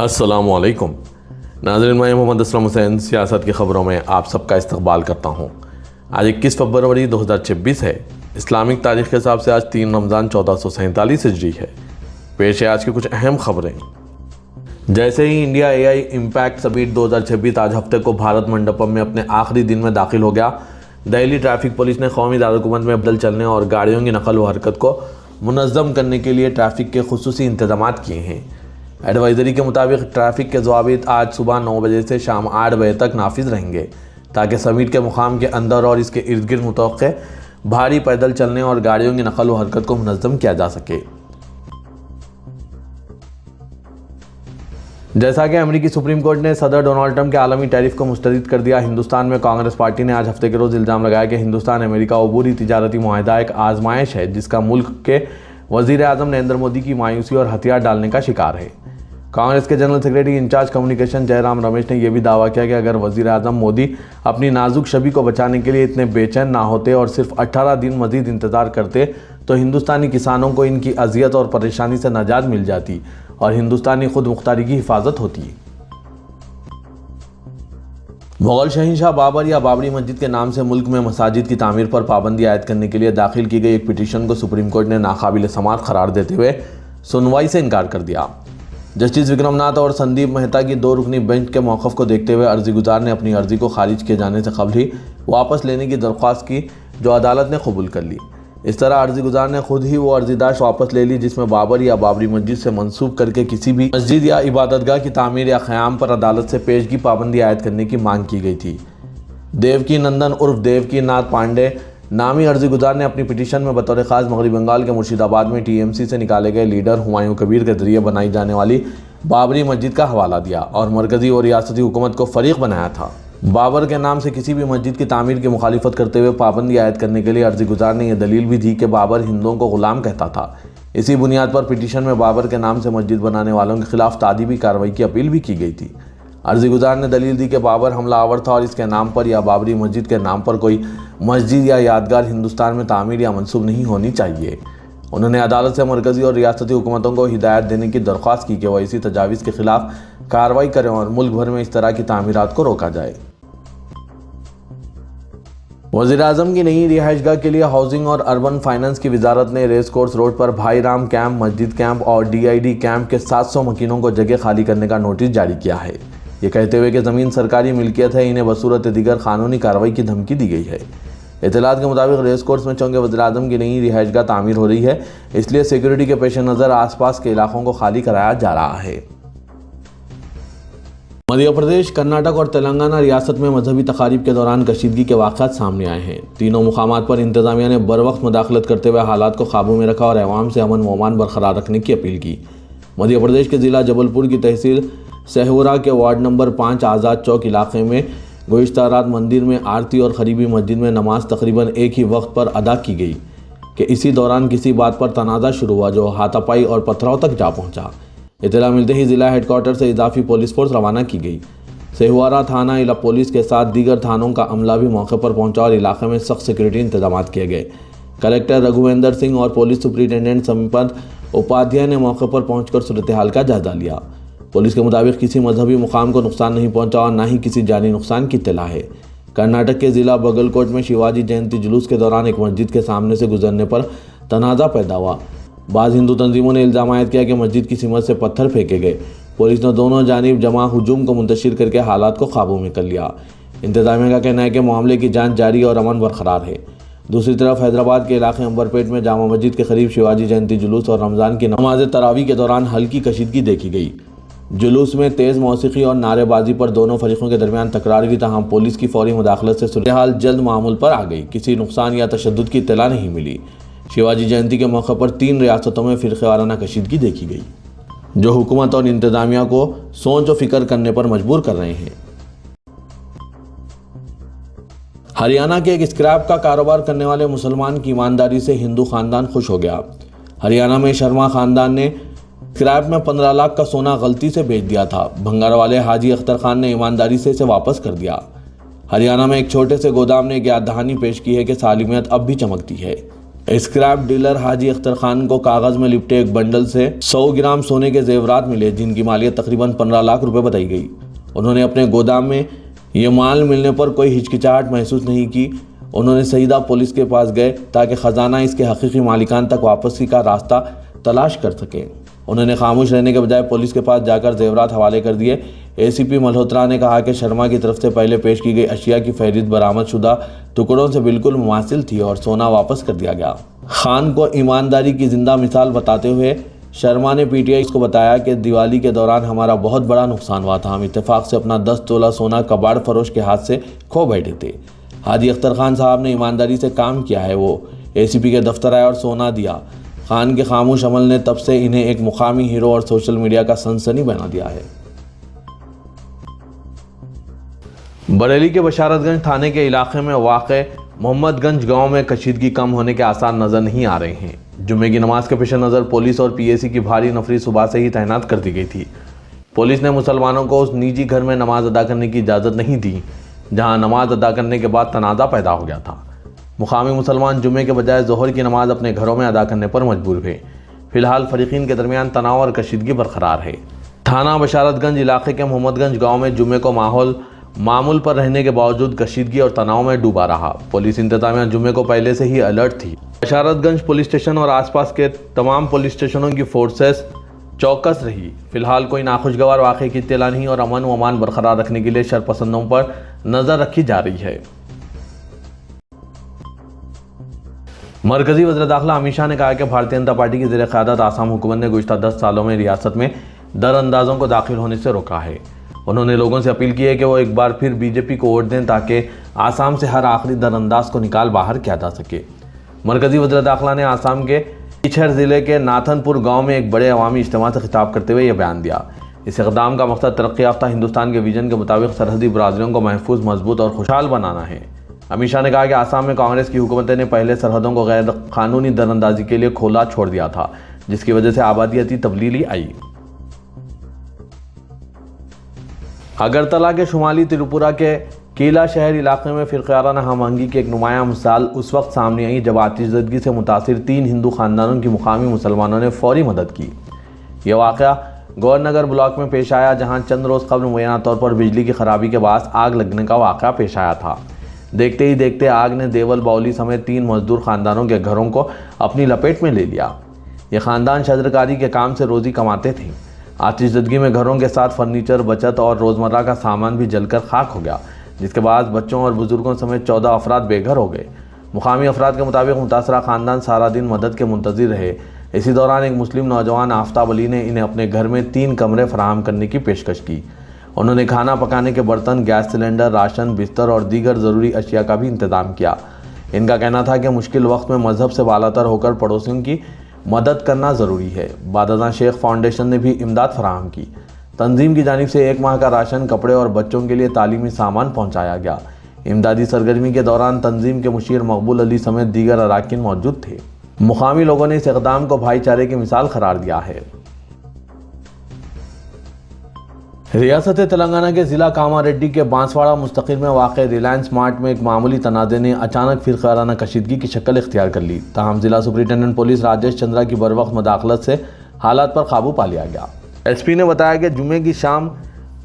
अस्सलामुअलैकुम नाज़रीन, मैं मोहम्मद असलम हुसैन सियासत की ख़बरों में आप सबका इस्तकबाल करता हूँ। आज 21 फरवरी 2026 है। इस्लामिक तारीख़ के हिसाब से आज 3 रमज़ान 1447 हिजरी है। पेश है आज की कुछ अहम खबरें। जैसे ही इंडिया AI इम्पैक्ट समिट 2026 आज हफ्ते को भारत मंडपम में अपने आखिरी दिन में दाखिल हो गया, दिल्ली ट्रैफिक पुलिस ने कौमी दारकूमत में बदल चलने और गाड़ियों की नकल व हरकत को मुनज़्ज़म करने के लिए ट्रैफिक के खुसूसी इंतजाम किए हैं। एडवाइज़री के मुताबिक ट्रैफिक के ज़वाबित आज सुबह 9 बजे से शाम 8 बजे तक नाफिज रहेंगे, ताकि समिट के मुकाम के अंदर और इसके इर्द गिर्द मुतवक्के भारी पैदल चलने और गाड़ियों की नकल व हरकत को मुनज़्ज़म किया जा सके। जैसा कि अमेरिकी सुप्रीम कोर्ट ने सदर डोनाल्ड ट्रंप के आलमी टैरिफ को मुस्तरद कर दिया, हिंदुस्तान में कांग्रेस पार्टी ने आज हफ्ते के रोज़ इल्ज़ाम लगाया कि हिंदुस्तान अमेरिका अबूरी तिजारती मुआहदा एक आजमाइश है, जिसका मुल्क के वज़ीर आज़म नरेंद्र मोदी की मायूसी और हथियार डालने का शिकार है। कांग्रेस के general secretary in-charge communication Jairam Ramesh ने यह भी दावा किया कि अगर वज़ीर आज़म मोदी अपनी नाजुक छवि को बचाने के लिए इतने बेचैन ना होते और सिर्फ 18 दिन मज़ीद इंतज़ार करते तो हिंदुस्तानी किसानों को इनकी अजियत और परेशानी से निजात मिल जाती और हिंदुस्तानी खुद मुख्तारी की हिफाजत होती। मुग़ल शहंशाह बाबर या बाबरी मस्जिद के नाम से मुल्क में मसाजिद की तामीर पर पाबंदी आयद करने के लिए दाखिल की गई एक पिटीशन को सुप्रीम कोर्ट ने नाकाबिल समाअत करार देते हुए सुनवाई से इनकार कर दिया। जस्टिस विक्रमनाथ और संदीप मेहता की 2 रुकनी बेंच के मौक़िफ़ को देखते हुए अर्जी गुजार ने अपनी अर्जी को खारिज किए जाने से कबल ही वापस लेने की दरख्वास्त की, जो अदालत ने कबूल कर ली। इस तरह अर्जी गुजार ने खुद ही वो अर्जीदाश्त वापस ले ली जिसमें बाबर या बाबरी मस्जिद से मंसूब करके किसी भी मस्जिद या इबादतगाह की तामीर या क़याम पर अदालत से पेशगी पाबंदी आयद करने की मांग की गई थी। देवकी नंदन उर्फ देवकी नाथ पांडे नामी अर्जी गुजार ने अपनी पिटीशन में बतौर ख़ास मगरबी बंगाल के मुर्शिदाबाद में TMC से निकाले गए लीडर हुमायूं कबीर के ज़रिए बनाई जाने वाली बाबरी मस्जिद का हवाला दिया और मरकज़ी और रियासती हुकूमत को फ़रीक बनाया था। बाबर के नाम से किसी भी मस्जिद की तामीर की मुखालिफत करते हुए पाबंदी आयद करने के लिए अर्जी गुजार ने यह दलील भी दी कि बाबर हिंदुओं को ग़ुलाम कहता था। इसी बुनियाद पर पिटीशन में बाबर के नाम से मस्जिद बनाने वालों के खिलाफ तादीबी कार्रवाई की अपील भी की गई थी। अर्जी गुजार ने दलील दी कि बाबर हमलावर था और इसके नाम पर या बाबरी मस्जिद के नाम पर कोई मस्जिद या यादगार हिंदुस्तान में तामीर या मंसूब नहीं होनी चाहिए। उन्होंने अदालत से मरकज़ी और रियासती हुकूमतों को हिदायत देने की दरख्वास्त की कि वह इसी तजावीज़ के खिलाफ कार्रवाई करें और मुल्क भर में इस तरह की तामीरात को रोका जाए। वज़ीर आज़म की नई रिहाइशगाह के लिए हाउसिंग और अर्बन फाइनेंस की वजारत ने रेस कोर्स रोड पर भाई राम कैंप, मस्जिद कैंप और DID कैंप के 700 मकीनों को जगह खाली करने का नोटिस जारी किया है, ये कहते हुए कि ज़मीन सरकारी मिल्कियत है, इन्हें बसूरत दीगर कानूनी कार्रवाई की धमकी दी गई है। इत्तलात के मुताबिक रेस कोर्स में चूँकि वज़ीर आज़म की नई रिहाइशगाह तामीर हो रही है, इसलिए सिक्योरिटी के पेश नज़र आसपास के इलाकों को खाली कराया जा रहा है। मध्य प्रदेश, कर्नाटक और तेलंगाना रियासत में मजहबी तकारीब के दौरान कशीदगी के वाक़यात सामने आए हैं। तीनों मुकामात पर इंतज़ामिया ने बर वक्त मुदाखलत करते हुए हालात को काबू में रखा और अवाम से अमन व अमान बरकरार रखने की अपील की। मध्य प्रदेश के ज़िला जबलपुर की तहसील सहूरा के वार्ड नंबर 5 आज़ाद चौक इलाके में गुज़िश्ता रात मंदिर में आरती और करीबी मस्जिद में नमाज तकरीबन एक ही वक्त पर अदा की गई कि इसी दौरान किसी बात पर तनाज़ा शुरू हुआ, जो हाथापाई और पथराव तक जा पहुंचा। इत्तला मिलते ही ज़िला हेडक्वार्टर से इजाफी पुलिस फोर्स रवाना की गई। सेहुआरा थाना इला पुलिस के साथ दीगर थानों का अमला भी मौके पर पहुंचा और इलाके में सख्त सिक्योरिटी इंतजाम किए गए। कलेक्टर रघुवेंद्र सिंह और पुलिस सुपरिटेंडेंट संपत उपाध्याय ने मौके पर पहुंचकर सूरत हाल का जायजा लिया। पुलिस के मुताबिक किसी मजहबी मुकाम को नुकसान नहीं पहुंचा और न ही किसी जानी नुकसान की इत्तला है। कर्नाटक के ज़िला बगलकोट में शिवाजी जयंती जुलूस के दौरान एक मस्जिद के सामने से गुजरने पर तनाज़ा पैदा हुआ। बाज़ हिंदू तंजीमों ने इल्ज़ाम आयद किया कि मस्जिद की सीमत से पत्थर फेंके गए। पुलिस ने दोनों जानिब जमा हुजूम को मुंतशिर करके हालात को काबू में कर लिया। इंतज़ामिया का कहना है कि मामले की जाँच जारी और अमन बरकरार है। दूसरी तरफ हैदराबाद के इलाके अंबरपेट में जामा मस्जिद के करीब शिवाजी जयंती जुलूस और रमज़ान की नमाज तरावी के दौरान हल्की कशीदगी देखी गई। जुलूस में तेज़ मौसीकी और नारेबाजी पर दोनों फरीकों के दरमियान तकरार हुई, तहम पुलिस की फौरी मुदाखलत से सूरत हाल जल्द मामूल पर आ गई। किसी नुकसान या तशद्दुद की इत्तला नहीं मिली। शिवाजी जयंती के मौके पर 3 रियासतों में फ़िरक़े वाराना कशीदगी देखी गई, जो हुकूमत और इंतज़ामिया को सोच व फिक्र करने पर मजबूर कर रहे हैं। हरियाणा के एक स्क्रैप का कारोबार करने वाले मुसलमान की ईमानदारी से हिंदू खानदान खुश हो गया। हरियाणा में शर्मा खानदान ने स्क्रैप में 15 लाख का सोना गलती से बेच दिया था। भंगार वाले हाजी अख्तर खान ने ईमानदारी से इसे वापस कर दिया। हरियाणा में एक छोटे से गोदाम ने एक याद दहानी पेश की है कि सालिमियत अब भी चमकती है। स्क्रैप डीलर हाजी अख्तर खान को कागज में लिपटे एक बंडल से 100 ग्राम सोने के जेवरात मिले, जिनकी मालियत तकरीबन 15 लाख रुपए बताई गई। उन्होंने अपने गोदाम में ये माल मिलने पर कोई हिचकिचाहट महसूस नहीं की। उन्होंने सीधा पुलिस के पास गए ताकि खजाना इसके हकीकी मालिकान तक वापसी का रास्ता तलाश कर सकें। उन्होंने खामोश रहने के बजाय पुलिस के पास जाकर जेवरात हवाले कर दिए। एसीपी मल्होत्रा ने कहा कि शर्मा की तरफ से पहले पेश की गई अशिया की फहरिस्त बरामदशुदा टुकड़ों से बिल्कुल मुमासिल थी और सोना वापस कर दिया गया। खान को ईमानदारी की जिंदा मिसाल बताते हुए शर्मा ने पीटीआई को बताया कि दिवाली के दौरान हमारा बहुत बड़ा नुकसान हुआ था। हम इत्तेफाक से अपना 10 तोला सोना कबाड़ फरोश के हाथ से खो बैठे थे। हाजी अख्तर खान साहब ने ईमानदारी से काम किया है। वो एसीपी के दफ्तर आए और सोना दिया। खान के खामोश अमल ने तब से इन्हें एक मुकामी हीरो और सोशल मीडिया का सनसनी बना दिया है। बरेली के बशारतगंज थाने के इलाके में वाक़े मोहम्मदगंज गांव में कशीदगी कम होने के आसार नजर नहीं आ रहे हैं। जुम्मे की नमाज के पेश नज़र पुलिस और पीएसी की भारी नफरी सुबह से ही तैनात कर दी गई थी। पुलिस ने मुसलमानों को उस निजी घर में नमाज अदा करने की इजाज़त नहीं दी जहां नमाज अदा करने के बाद तनाज़ा पैदा हो गया था। मुकामी मुसलमान जुम्मे के बजाय जोहर की नमाज अपने घरों में अदा करने पर मजबूर हुए। फिलहाल फरीकीन के दरमियान तनाव और कशीदगी बरकरार है। थाना बशारतगंज इलाके के मोहम्मदगंज गाँव में जुम्मे को माहौल मामूल पर रहने के बावजूद कशीदगी और तनाव में डूबा रहा। पुलिस इंतजामिया जुम्मे को पहले से ही अलर्ट थी। बशारतगंज पुलिस स्टेशन और आसपास के तमाम पुलिस स्टेशनों की फोर्सेस चौकस रही। फिलहाल कोई नाखुशगवार वाक़े की इत्तला नहीं और अमन व अमान बरकरार रखने के लिए शरपसंदों पर नजर रखी जा रही है। मरकजी वज़ीर दाखिला अमित शाह ने कहा कि भारतीय जनता पार्टी की ज़ेर क़यादत आसाम हुकूमत ने गुज़िश्ता 10 सालों में रियासत में दरअंदाजों को दाखिल होने से रोका है। उन्होंने लोगों से अपील की है कि वो एक बार फिर बीजेपी को वोट दें ताकि आसाम से हर आखिरी दरअंदाज को निकाल बाहर किया जा सके। मरकजी वज़ीर दाखिला ने आसाम के पिछड़ ज़िले के नाथनपुर गांव में एक बड़े अवामी इज्तिमा से खिताब करते हुए यह बयान दिया। इस इक़दाम का मकसद तरक्की याफ्ता हिंदुस्तान के विजन के मुताबिक सरहदी बरादरियों को महफूज, मजबूत और खुशहाल बनाना है। अमित शाह ने कहा कि आसाम में कांग्रेस की हुकूमत ने पहले सरहदों को गैर कानूनी दरअंदाजी के लिए खोला छोड़ दिया था, जिसकी वजह से आबादियती तब्दीली आई। अगरतला के शुमाली त्रिपुरा के कीला शहर इलाके में फ़िरक़ाराना हमआहंगी की एक नुमायां मिसाल उस वक्त सामने आई जब आतिशज़दगी से मुतासिर 3 हिंदू ख़ानदानों की मुकामी मुसलमानों ने फौरी मदद की। यह वाक़या गौरनगर ब्लॉक में पेश आया, जहां चंद रोज़ कबल मुयैना तौर पर बिजली की खराबी के बाद आग लगने का वाक़या पेश आया था। देखते ही देखते आग ने देवल बाउली समेत 3 मजदूर ख़ानदानों के घरों को अपनी लपेट में ले लिया। ये ख़ानदान शजरकारी के काम से रोज़ी कमाते थे। आतिशज़दगी में घरों के साथ फर्नीचर, बचत और रोज़मर्रा का सामान भी जलकर खाक हो गया, जिसके बाद बच्चों और बुजुर्गों समेत 14 अफराद बेघर हो गए। मुकामी अफराद के मुताबिक मुतासरा ख़ानदान सारा दिन मदद के मुंतज़िर रहे। इसी दौरान एक मुस्लिम नौजवान आफ्ताब अली ने इन्हें अपने घर में 3 कमरे फराहम करने की पेशकश की। उन्होंने खाना पकाने के बर्तन, गैस सिलेंडर, राशन, बिस्तर और दीगर ज़रूरी अशिया का भी इंतज़ाम किया। इनका कहना था कि मुश्किल वक्त में मजहब से बालातर होकर पड़ोसियों की मदद करना ज़रूरी है। बादशाह शेख फाउंडेशन ने भी इमदाद फराहम की। तंजीम की जानिब से 1 माह का राशन, कपड़े और बच्चों के लिए तालीमी सामान पहुँचाया गया। इमदादी सरगर्मी के दौरान तंजीम के मुशीर मकबूल अली समेत दीगर अराकीन मौजूद थे। मुकामी लोगों ने इस इक़दाम को भाईचारे की मिसाल करार दिया है। रियासत तेलंगाना के ज़िला कामारेड्डी के बांसवाड़ा मुस्तकिल में वाक़े रिलायंस मार्ट में एक मामूली तनाज़े ने अचानक फ़िरक़ाराना कशीदगी की शक्ल इख्तियार कर ली। ताहम ज़िला सुपरिटेंडेंट पुलिस राजेश चंद्रा की बरवक्त मदाखलत से हालात पर काबू पा लिया गया। एसपी ने बताया कि जुमे की शाम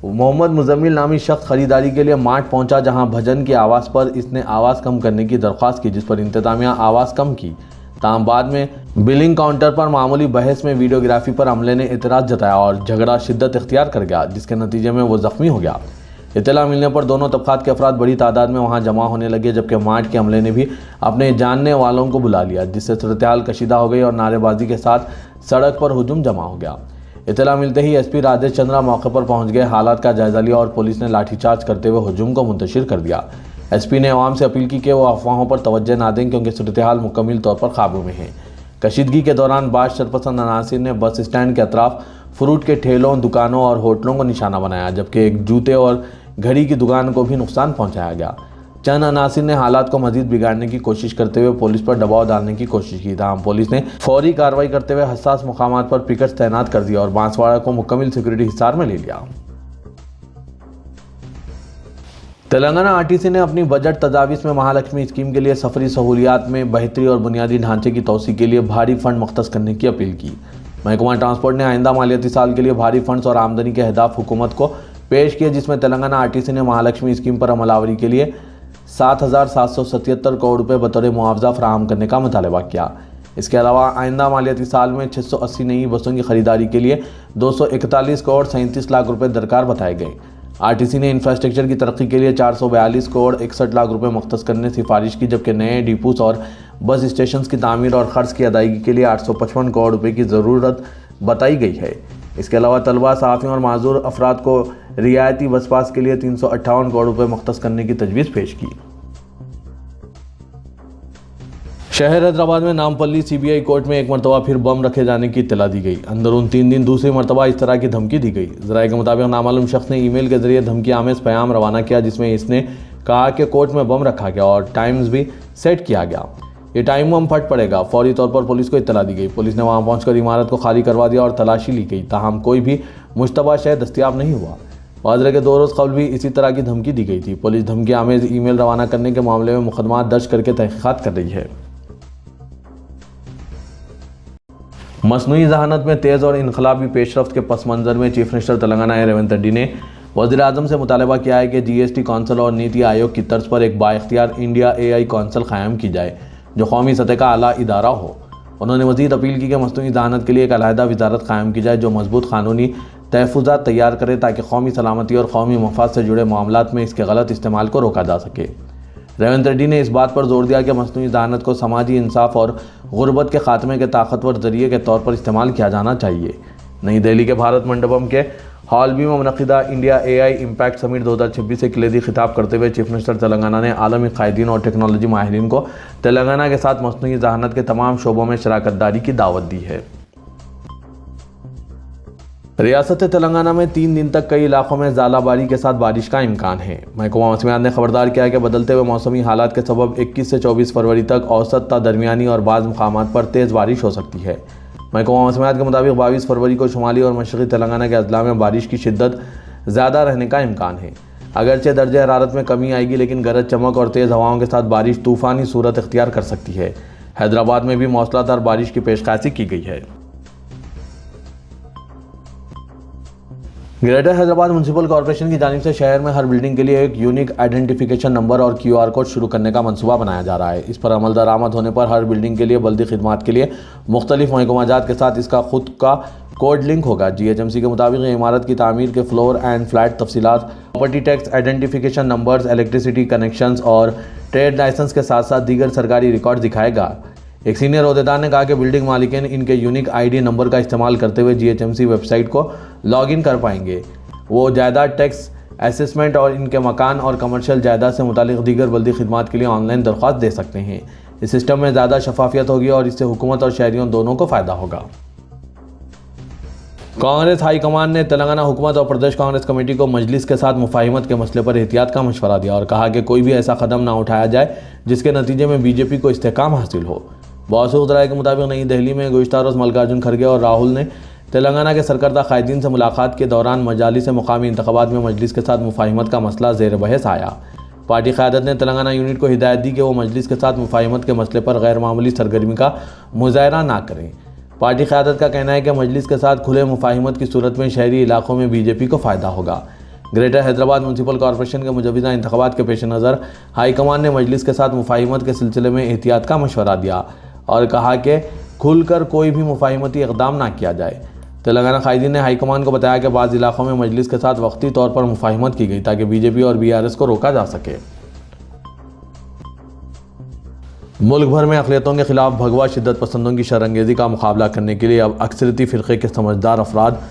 मोहम्मद मुजम्मिल नामी शख्स खरीदारी के लिए मार्ट पहुंचा, जहां भजन की आवाज़ पर इसने आवाज़ कम करने की दरख्वास्त की, जिस पर इंतजामिया आवाज़ कम की। ताहम बाद में बिलिंग काउंटर पर मामूली बहस में वीडियोग्राफी पर अमले ने एतराज़ जताया और झगड़ा शिद्दत इख्तियार कर गया, जिसके नतीजे में वो ज़ख्मी हो गया। इत्तला मिलने पर दोनों तबक़ात के अफराद बड़ी तादाद में वहां जमा होने लगे, जबकि मार्ट के अमले ने भी अपने जानने वालों को बुला लिया, जिससे सूरत-ए-हाल कशीदा हो गई और नारेबाजी के साथ सड़क पर हुजूम जमा हो गया। इत्तला मिलते ही एसपी राजेश चंद्रा मौके पर पहुंच गए, हालात का जायजा लिया और पुलिस ने लाठीचार्ज करते हुए हुजूम को मुंतशिर कर दिया। एसपी ने अवाम से अपील की कि वो अफवाहों पर तवज्जो ना दें, क्योंकि सूरत-ए-हाल मुकम्मल तौर पर काबू में है। कशीदगी के दौरान बाज़ शरपसंद अनासिर ने बस स्टैंड के अतराफ फ्रूट के ठेलों, दुकानों और होटलों को निशाना बनाया, जबकि एक जूते और घड़ी की दुकान को भी नुकसान पहुंचाया गया। चंद अनासिर ने हालात को मजीद बिगाड़ने की कोशिश करते हुए पुलिस पर दबाव डालने की कोशिश की। ताहम पुलिस ने फौरी कार्रवाई करते हुए हसास मुकामात पर पिकेट्स तैनात कर दिया और बांसवाड़ा को मुकम्मल सिक्योरिटी हिसार में ले लिया। तेलंगाना आरटीसी ने अपनी बजट तजावीज़ में महालक्ष्मी स्कीम के लिए सफरी सहूलियात में बेहतरी और बुनियादी ढांचे की तोसी के लिए भारी फंड मुख्तस करने की अपील की। महकमा ट्रांसपोर्ट ने आइंदा मालियाती साल के लिए भारी फंड्स और आमदनी के अहदाफ हुकूमत को पेश किए, जिसमें तेलंगाना आरटीसी ने महालक्ष्मी स्कीम पर अमलावरी के लिए 7,777 करोड़ रुपये बतौर मुआवजा फराहम करने का मुतालबा किया। इसके अलावा आइंदा मालियाती साल में 680 नई बसों की खरीदारी के लिए 241 करोड़ 37 लाख रुपये दरकार बताए गए। आरटीसी ने इंफ्रास्ट्रक्चर की तरक्की के लिए 442 करोड़ 61 लाख रुपए मुख्तस करने की सिफारिश की, जबकि नए डिपोस और बस स्टेशन की तामीर और खर्च की अदायगी के लिए 855 करोड़ रुपए की ज़रूरत बताई गई है। इसके अलावा तलबा, सहाफ़ियों और माजूर अफराद को रियायती बस पास के लिए 358 करोड़ रुपए मुख्तस करने की तजवीज़ पेश की। शहर हैदराबाद में नामपल्ली सीबीआई कोर्ट में एक मरतबा फिर बम रखे जाने की इत्तला दी गई। अंदरून 3 दिन दूसरी मरतबा इस तरह की धमकी दी गई। ज़राए के मुताबिक नामालूम शख्स ने ईमेल के जरिए धमकी आमेज पैगाम रवाना किया, जिसमें इसने कहा कि कोर्ट में बम रखा गया और टाइम्स भी सेट किया गया। ये टाइम बम फट पड़ेगा। फौरी तौर पर पुलिस को इत्तला दी गई। पुलिस ने वहां पहुंचकर इमारत को खाली करवा दिया और तलाशी ली गई, ताहम कोई भी मुश्तबा शय दस्तियाब नहीं हुआ। वाजरे के 2 रोज़ कबल भी इसी तरह की धमकी दी गई थी। पुलिस धमकी आमेज ईमेल रवाना करने के मामले में मुकदमा दर्ज करके तहकीकात कर रही है। मसनूई जहानत में तेज़ और इनकलाबी पेशरफ्त के पस मंज़र में चीफ मिनिस्टर तेलंगाना रेवंत रेड्डी ने वज़ीर आज़म से मुतालबा किया है कि जीएसटी कौंसिल और नीति आयोग की तर्ज पर एक बाइख्तियार इंडिया AI कौंसिल क़ायम की जाए जो कौमी सतह का आला इदारा हो। उन्होंने मज़ीद अपील की कि मसनूई जहानत के लिए एक अलहदा वजारत क़ायम की जाए जो मजबूत क़ानूनी तहफ़्फ़ुज़ात तैयार करे, ताकि कौमी सलामती और कौमी मफाद से जुड़े मामलात में इसके गलत इस्तेमाल को रोका जा सके। रेवंत रेड्डी ने इस बात पर जोर दिया कि मसनूई जहानत को समाजी इंसाफ और गुर्बत के खात्मे के ताकतवर जरिए के तौर पर इस्तेमाल किया जाना चाहिए। नई दिल्ली के भारत मंडपम के हॉल बी में मुनक़िदा इंडिया AI इम्पैक्ट समिट 2026 से कलीदी खिताब करते हुए चीफ मिनिस्टर तेलंगाना ने आलमी कायदीन और टेक्नोलॉजी माहिरीन को तेलंगाना के साथ मसनूई जहानत के तमाम शोबों में शराकत दारी की दावत दी है। रियासत तेलंगाना में 3 दिन तक कई इलाकों में ज़ालाबारी के साथ बारिश का इम्कान है। महकमा मौसमियात ने खबरदार किया है कि बदलते हुए मौसमी हालात के सबब 21 से 24 फरवरी तक औसत ता दरमियानी और बाज़ मुकामात पर तेज़ बारिश हो सकती है। महकमा मौसमियात के मुताबिक 22 फरवरी को शुमाली और मशरक़ी तेलंगाना के अजला में बारिश की शिद्दत ज़्यादा रहने का इम्कान है। अगरचे दर्जे हरारत में कमी आएगी, लेकिन गरज चमक और तेज़ हवाओं के साथ बारिश तूफ़ानी सूरत इख्तियार कर सकती है। हैदराबाद में भी मौसलाधार बारिश की पेशकशी की गई है। ग्रेटर हैदराबाद म्यूनसिपल कॉर्पोरेशन की जानिब से शहर में हर बिल्डिंग के लिए एक यूनिक आइडेंटिफिकेशन नंबर और QR कोड शुरू करने का मंसूबा बनाया जा रहा है। इस पर अमल दरामद होने पर हर बिल्डिंग के लिए बल्दी खिदमात के लिए मुख्तलिफ महकमाजात के साथ इसका खुद का कोड लिंक होगा। GHMC के मुताबिक इमारत की तामीर के फ्लोर एंड फ्लैट तफसीलात, property tax identification numbers, electricity connections और ट्रेड लाइसेंस के साथ साथ दीगर सरकारी रिकॉर्ड दिखाएगा। एक सीनियर ओहदेदार ने कहा कि बिल्डिंग मालिकीन इनके यूनिक ID नंबर का इस्तेमाल करते हुए GHMC वेबसाइट को लॉगिन कर पाएंगे। वो जायदाद टैक्स असेसमेंट और इनके मकान और कमर्शियल जायदाद से मुतालिक दीगर बल्दी खिदमात के लिए ऑनलाइन दरख्वास्त दे सकते हैं। इस सिस्टम में ज़्यादा शफाफियत होगी और इससे हुकूमत और शहरियों दोनों को फ़ायदा होगा। कांग्रेस हाईकमान ने तेलंगाना हुकूमत और प्रदेश कांग्रेस कमेटी को मजलिस के साथ मुफाहिमत के मसले पर एहतियात का मशवरा दिया और कहा कि कोई भी ऐसा कदम ना उठाया जाए जिसके नतीजे में BJP को इस्तेहकाम हासिल हो। मौसूल राय के मुताबिक नई दिल्ली में गुज़िश्ता रोज़ मल्लिकार्जुन खड़गे और राहुल ने तेलंगाना के सरकर्दा कायदीन से मुलाकात के दौरान मजालिस मुकामी इंतखाबात में मजलिस के साथ मुफाहिमत का मसला ज़ेर बहस आया। पार्टी क़यादत ने तेलंगाना यूनिट को हिदायत दी कि वो मजलिस के साथ मुफाहिमत के मसले पर गैर मामूली सरगर्मी का मुज़ाहरा ना करें। पार्टी क़यादत का कहना है कि मजलिस के साथ खुले मुफाहिमत की सूरत में शहरी इलाकों में BJP को फ़ायदा होगा। ग्रेटर हैदराबाद म्यूनसिपल कॉर्पोरेशन के मुजवज़ा इंतखाबात के पेश नज़र हाईकमान ने मजलिस के साथ मुफाहिमत के सिलसिले में एहतियात का मशवरा दिया और कहा कि खुलकर कोई भी मुफाहिमती इक़दाम ना किया जाए। तेलंगाना कायदीन ने हाईकमान को बताया कि बाज़ इलाकों में मजलिस के साथ वक्ती तौर पर मुफाहिमत की गई ताकि BJP और BRS को रोका जा सके। मुल्क भर में अक़लियतों के खिलाफ भगवा शिद्दत पसंदों की शरअंगेज़ी का मुकाबला करने के लिए अब अक्सरियती फ़िरक़े के समझदार अफराद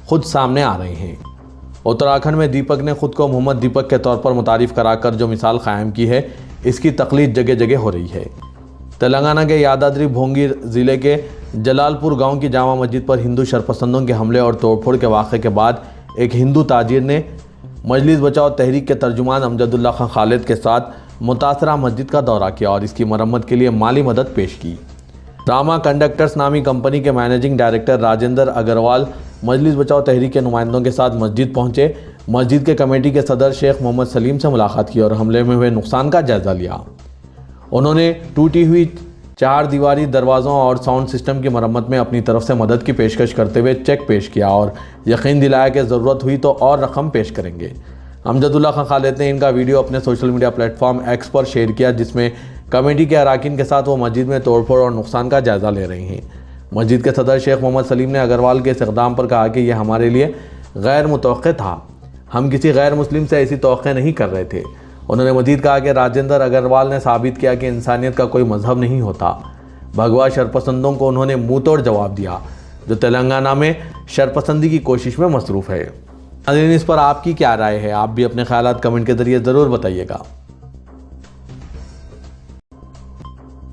खुद सामने आ रहे हैं। उत्तराखंड में दीपक ने खुद को मोहम्मद दीपक के तौर पर मुतारिफ़ कराकर जो मिसाल कायम की है, इसकी तक़लीद जगह जगह हो रही है। तेलंगाना के यादाद्री भोंगी ज़िले के जलालपुर गांव की जामा मस्जिद पर हिंदू शरपसंदों के हमले और तोड़फोड़ के वाक़े के बाद एक हिंदू ताजिर ने मजलिस बचाओ तहरीक के तर्जुमान अमजदुल्ला खान खालिद के साथ मुतासरा मस्जिद का दौरा किया और इसकी मरम्मत के लिए माली मदद पेश की। रामा कंडक्टर्स नामी कंपनी के मैनेजिंग डायरेक्टर राजेंद्र अग्रवाल मजलिस बचाओ तहरीक के नुमाइंदों के साथ मस्जिद पहुंचे। मस्जिद के कमेटी के सदर शेख मोहम्मद सलीम से मुलाकात की और हमले में हुए नुकसान का जायज़ा लिया। उन्होंने टूटी हुई 4 दीवारी दरवाज़ों और साउंड सिस्टम की मरम्मत में अपनी तरफ से मदद की पेशकश करते हुए चेक पेश किया और यकीन दिलाया कि ज़रूरत हुई तो और रकम पेश करेंगे। अमजदुल्ला खान खालिद ने इनका वीडियो अपने सोशल मीडिया प्लेटफॉर्म एक्स पर शेयर किया, जिसमें कमेटी के अरकान के साथ वो मस्जिद में तोड़फोड़ और नुकसान का जायज़ा ले रहे हैं। मस्जिद के सदर शेख मोहम्मद सलीम ने अग्रवाल के इस इक़दाम पर कहा कि यह हमारे लिए गैर मुतवक्किल था। हम किसी गैर मुस्लिम से ऐसी तवक्को नहीं कर रहे थे। उन्होंने मजीद कहा कि राजेंद्र अग्रवाल ने साबित किया कि इंसानियत का कोई मजहब नहीं होता। भगवा शरपसंदों को उन्होंने मुंह तोड़ जवाब दिया जो तेलंगाना में शरपसंदी की कोशिश में मसरूफ़ है। नाज़रीन, इस पर आपकी क्या राय है? आप भी अपने ख्यालात कमेंट के जरिए ज़रूर बताइएगा।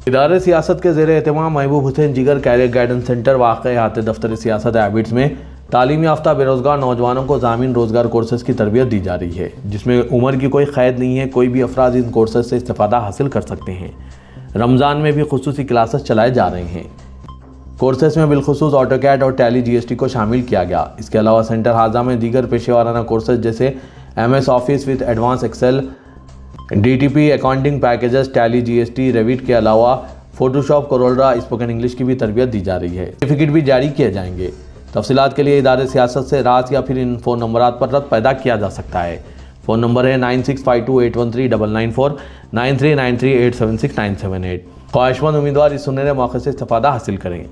इदारे सियासत के ज़ेर एहतमाम महबूब हुसैन जिगर कैरियर गाइडेंस सेंटर वाक़ हाथ दफ्तर सियासत हैबिट्स में तालीम याफ्ता बेरोज़गार नौजवानों को ज़ामीन रोज़गार कोर्सेज़ की तरबियत दी जा रही है, जिसमें उम्र की कोई क़ैद नहीं है। कोई भी अफराद इन कोर्सेज़ से इस्तिफ़ादा हासिल कर सकते हैं। रमज़ान में भी खुसूसी क्लासेस चलाए जा रहे हैं। कोर्सेज़ में बिलखुसूस ऑटोकैड और टैली GST को शामिल किया गया। इसके अलावा सेंटर हाजा में दीगर पेशेवाराना कोर्सेज जैसे MS office with advance Excel, DTP accounting packages, Tally GST, Revit के अलावा फोटोशॉप, कोरोल्ड्रा, स्पोकन इंग्लिश की भी तरबियत दी जा रही है। सर्टिफिकेट भी जारी किए जाएंगे। तफसीलात के लिए इदारे सियासत से रात या फिर इन फ़ोन नंबरात पर रब्त पैदा किया जा सकता है। फ़ोन नंबर है 9652813994, 9393876978। ख्वाहिशमंद उम्मीदवार इस सुनहरे मौके से इस्तिफ़ादा हासिल करें।